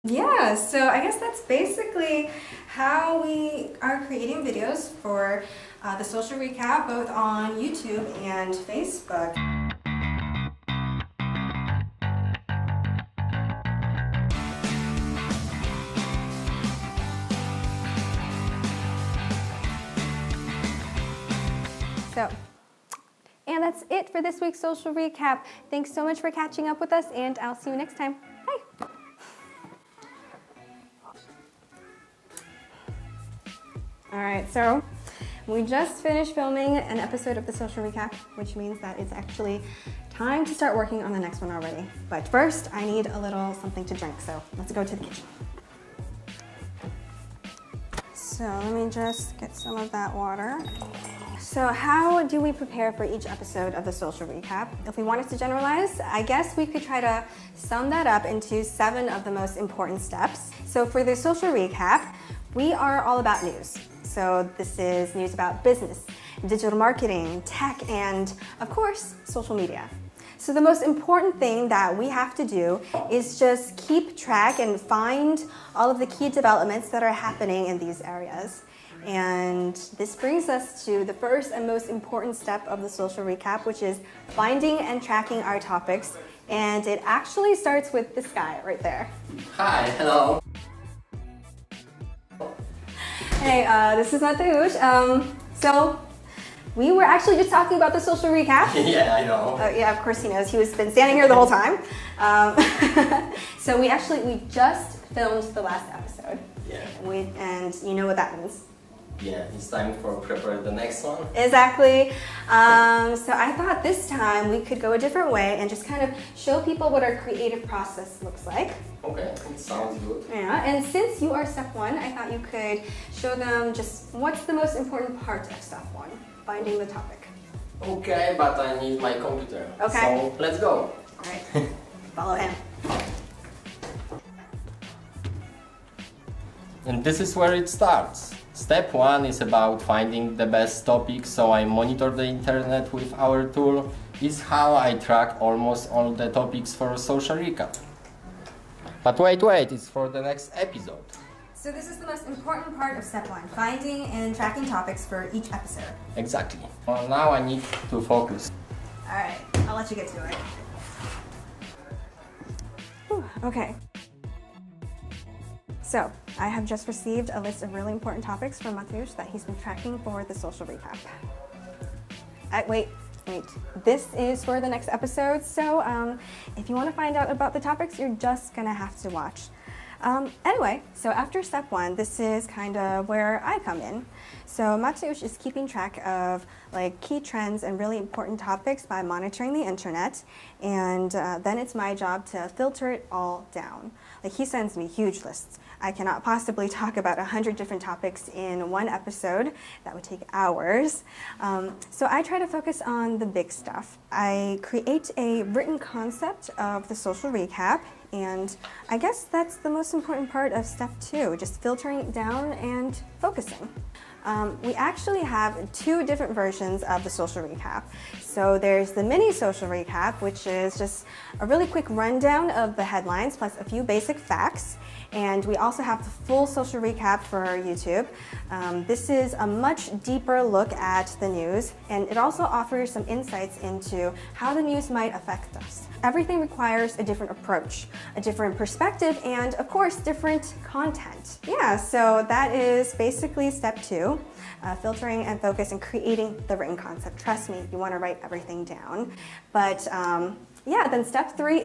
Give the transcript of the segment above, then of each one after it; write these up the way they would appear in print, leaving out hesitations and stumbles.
Yeah, so I guess that's basically how we are creating videos for the social recap, both on YouTube and Facebook. And that's it for this week's social recap. Thanks so much for catching up with us, and I'll see you next time. Bye. All right, so we just finished filming an episode of the social recap, which means that it's actually time to start working on the next one already. But first, I need a little something to drink, so let's go to the kitchen. So let me just get some of that water. So how do we prepare for each episode of the social recap? If we wanted to generalize, I guess we could try to sum that up into 7 of the most important steps. So for the social recap, we are all about news. So this is news about business, digital marketing, tech, and of course, social media. So the most important thing that we have to do is just keep track and find all of the key developments that are happening in these areas. And this brings us to the first and most important step of the social recap, which is finding and tracking our topics. And it actually starts with this guy right there. Hi, hello. Hey, this is Mateusz. So we were actually just talking about the social recap. Yeah, I know. Yeah, of course he knows. He's been standing here the whole time. So we just filmed the last episode. Yeah. And you know what that means. Yeah, it's time for prepare the next one. Exactly. So I thought this time we could go a different way and just kind of show people what our creative process looks like. Okay, it sounds good. Yeah, and since you are step 1, I thought you could show them just what's the most important part of step 1, finding the topic. Okay, but I need my computer. Okay. So let's go. All right, follow him. And this is where it starts. Step 1 is about finding the best topic, so I monitor the internet with our tool. This is how I track almost all the topics for social recap. But wait, it's for the next episode. So this is the most important part of step 1, finding and tracking topics for each episode. Exactly. Well, now I need to focus. All right, I'll let you get to it. Whew, okay. So, I have just received a list of really important topics from Mateusz that he's been tracking for the social recap. Wait. This is for the next episode, so if you want to find out about the topics, you're just gonna have to watch. Anyway, so after step 1, this is kind of where I come in. So Mateusz is keeping track of key trends and really important topics by monitoring the internet, and then it's my job to filter it all down. He sends me huge lists. I cannot possibly talk about 100 different topics in one episode. That would take hours. So I try to focus on the big stuff. I create a written concept of the social recap, and I guess that's the most important part of step 2, just filtering it down and focusing. We actually have 2 different versions of the social recap. So there's the mini social recap, which is just a really quick rundown of the headlines plus a few basic facts. And we also have the full social recap for YouTube. This is a much deeper look at the news, and it also offers some insights into how the news might affect us. Everything requires a different approach, a different perspective, and of course, different content. Yeah, so that is basically step 2, filtering and focus and creating the written concept. Trust me, you want to write everything down. But yeah, then step 3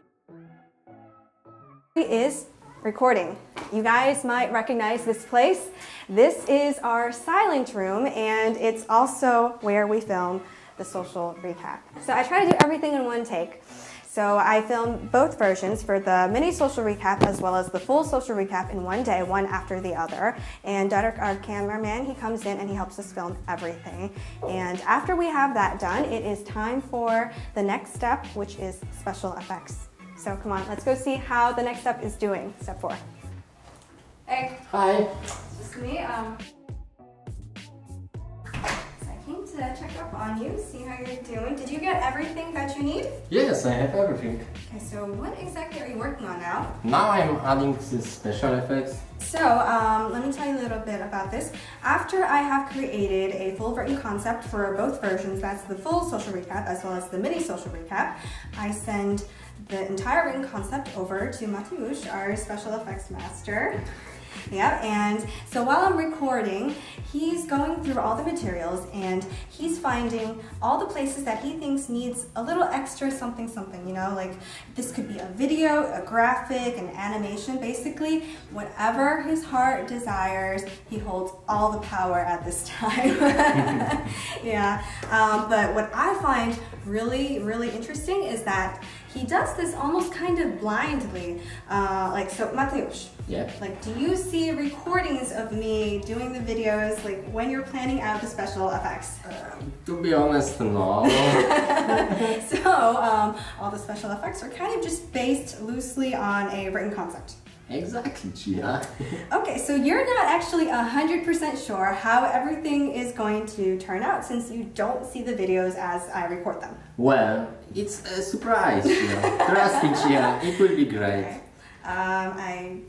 is recording. You guys might recognize this place. This is our silent room, and it's also where we film the social recap. So I try to do everything in one take. So I film both versions for the mini social recap as well as the full social recap in one day, one after the other. And Derek, our cameraman, he comes in and he helps us film everything. And after we have that done, it is time for the next step, which is special effects. So come on, let's go see how the next step is doing, step 4. Hey. Hi. It's just me. So I came to check up on you, see how you're doing. Did you get everything that you need? Yes, I have everything. Okay, so what exactly are you working on now? Now I'm adding these special effects. So, let me tell you a little bit about this. After I have created a full written concept for both versions, that's the full social recap as well as the mini social recap, I send the entire written concept over to Mateusz, our special effects master. Yeah, and so while I'm recording, he's going through all the materials and he's finding all the places that he thinks needs a little extra something, you know, like this could be a video, a graphic, an animation, basically whatever his heart desires, he holds all the power at this time. Yeah, but what I find really, really interesting is that he does this almost kind of blindly. Like, so Mateusz, yeah. Like, do you see recordings of me doing the videos, like when you're planning out the special effects? To be honest, no. So, all the special effects are kind of just based loosely on a written concept. Exactly, Chia. Okay, so you're not actually 100% sure how everything is going to turn out since you don't see the videos as I record them. Well, it's a surprise, Chia. Trust me, Chia, it will be great. Okay. I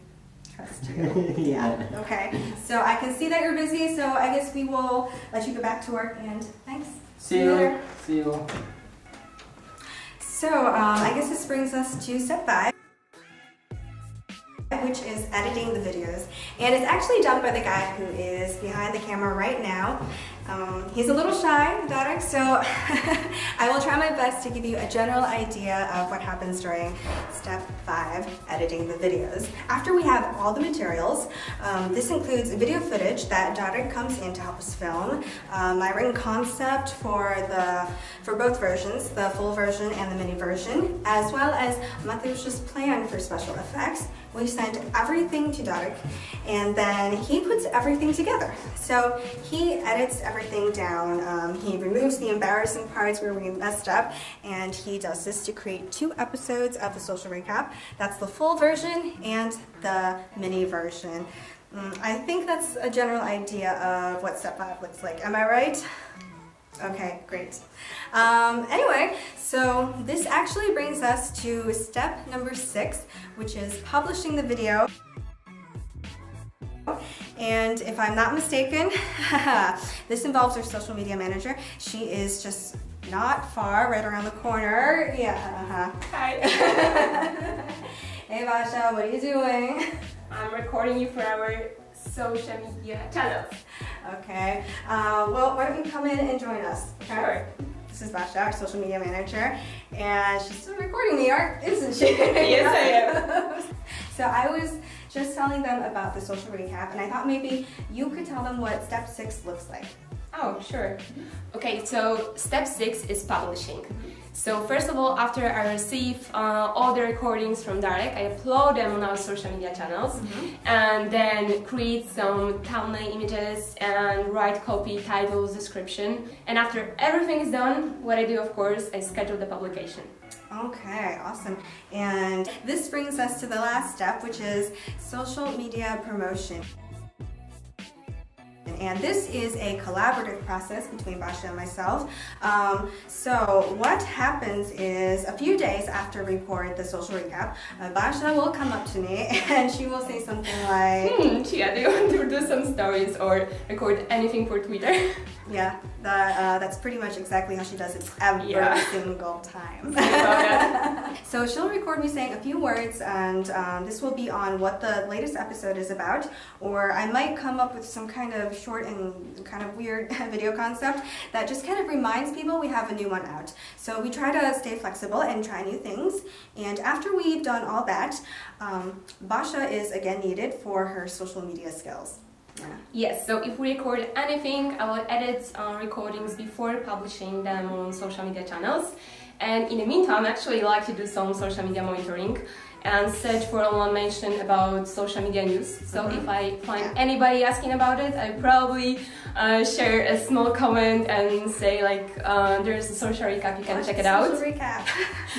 trust you. Yeah. Okay, so I can see that you're busy, so I guess we will let you go back to work and thanks. See you later. See you. So, I guess this brings us to step 5. Which is editing the videos, and it's actually done by the guy who is behind the camera right now. He's a little shy, Darek, so I will try my best to give you a general idea of what happens during step 5, editing the videos. After we have all the materials, this includes video footage that Darek comes in to help us film, my written concept for both versions, the full version and the mini version, as well as Mateusz's plan for special effects. We send everything to Darek, and then he puts everything together. So he edits everything down. He removes the embarrassing parts where we messed up, and he does this to create 2 episodes of the social recap. That's the full version and the mini version. I think that's a general idea of what step 5 looks like. Am I right? Okay, great. Anyway, so this actually brings us to step number 6, which is publishing the video. And if I'm not mistaken, this involves our social media manager. She is just not far, right around the corner. Yeah, Hi. Hey Basha, what are you doing? I'm recording you for our social media channels. Okay, well, why don't you come in and join us? Okay? Sure. This is Basha, our social media manager, and she's still recording me, isn't she? Yes, I am. So I was just telling them about the social recap, and I thought maybe you could tell them what step 6 looks like. Oh, sure. Okay, so step 6 is publishing. So first of all, after I receive all the recordings from Darek, I upload them on our social media channels, and then create some thumbnail images and write copy, titles, description. And after everything is done, what I do, of course, I schedule the publication. Okay, awesome. And this brings us to the last step, which is social media promotion. And this is a collaborative process between Basha and myself. So what happens is a few days after we record the social recap, Basha will come up to me and she will say something like, Chia, do you want to do some stories or record anything for Twitter? Yeah, that's pretty much exactly how she does it every single time. So she'll record me saying a few words, and this will be on what the latest episode is about, or I might come up with some kind of short and kind of weird video concept that just kind of reminds people we have a new one out. So we try to stay flexible and try new things, and after we've done all that, Basha is again needed for her social media skills. Yeah. Yes, so if we record anything, I will edit recordings before publishing them on social media channels. And in the meantime, I actually like to do some social media monitoring and search for online mention about social media news. So if I find anybody asking about it, I probably share a small comment and say like, there's a social recap, you can check it out. Social recap.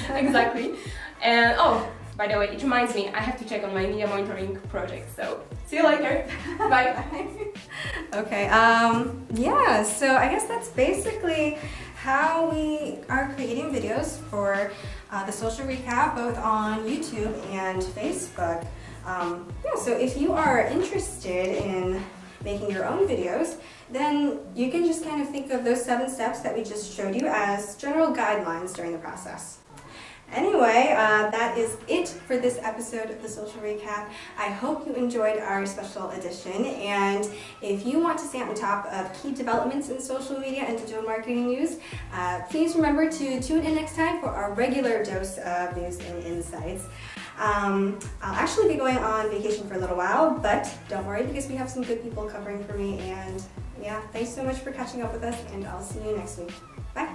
Exactly. And oh, by the way, it reminds me, I have to check on my media monitoring project, so See you later. Bye. Okay, yeah, so I guess that's basically how we are creating videos for the social recap, both on YouTube and Facebook. Yeah, so if you are interested in making your own videos, then you can just kind of think of those 7 steps that we just showed you as general guidelines during the process. Anyway, that is it for this episode of the Social Recap. I hope you enjoyed our special edition, and if you want to stay on top of key developments in social media and digital marketing news, please remember to tune in next time for our regular dose of news and insights. I'll actually be going on vacation for a little while, but don't worry because we have some good people covering for me, and yeah, thanks so much for catching up with us, and I'll see you next week. Bye!